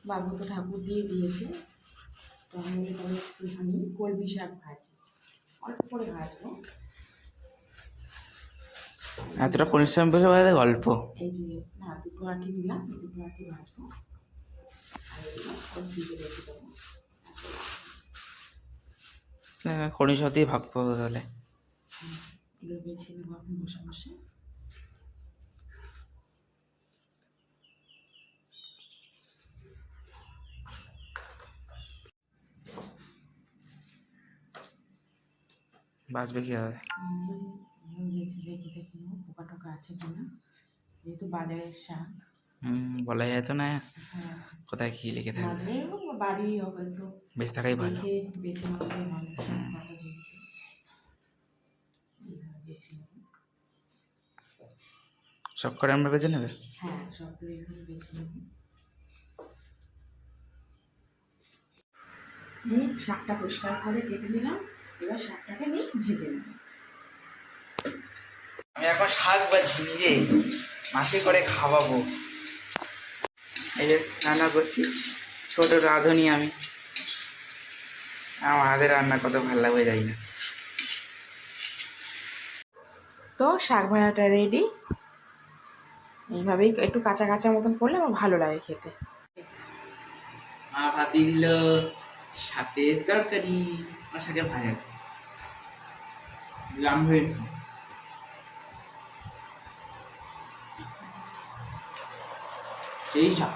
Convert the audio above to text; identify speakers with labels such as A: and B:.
A: বাবু তো ঠাকুর দিয়ে দিয়েছে। তো আমি এখানে একটুখানি কলমি শাক ভাজি, অল্প করে ভাজবো।
B: এতটা পরিশ্রম করে বলে গল্প।
A: এই যে না, দুটো আটি নিলাম, দুটো আটি ভাজবো আর এগুলো ফ্রিজে রেখে দেবো।
B: খনিজ দিয়ে ভাগ পাবো তাহলে।
A: এগুলো বেছে নেবো এখন বসে বসে।
B: বাঁচবে কি হবে?
A: বেছে রেখে দেখে নেবো পোকা টোকা আছে কিনা, যেহেতু বাজারের শাক।
B: বলা যায় তো না
A: হ্যাঁ,
B: কোথায় কি লিখে থাকবে।
A: বাজারের হোক বা বাড়ি হোক, একটু
B: বেঁচে থাকাই ভালো।
A: দেখে বেছে নেওয়াটাই ভালো। শাক পাতা যেহেতু এইভাবে বেছে নেবো।
B: সব করে আমরা বেছে নেবে।
A: হ্যাঁ, সবগুলো এইভাবে বেছে নেবো। শাকটা পরিষ্কার করে কেটে নিলাম, এবার শাকটাকে আমি ভেজে নেব।
B: আমি এখন শাক বাছি নিজে, মাসি করে খাওয়াবো। এই যে রান্না করছি, ছোট রাঁধুনি আমি। আমার হাতের রান্না কত ভালো লাগবে জানি না।
A: তো শাক ভাজাটা রেডি। এইভাবেই একটু কাঁচা কাঁচা মতন করলে আমার ভালো লাগে খেতে।
B: মা ভাত দিয়ে দিল, শাকের তরকারি আর শাকের ভাজা, গাম্ভীর এই শাক।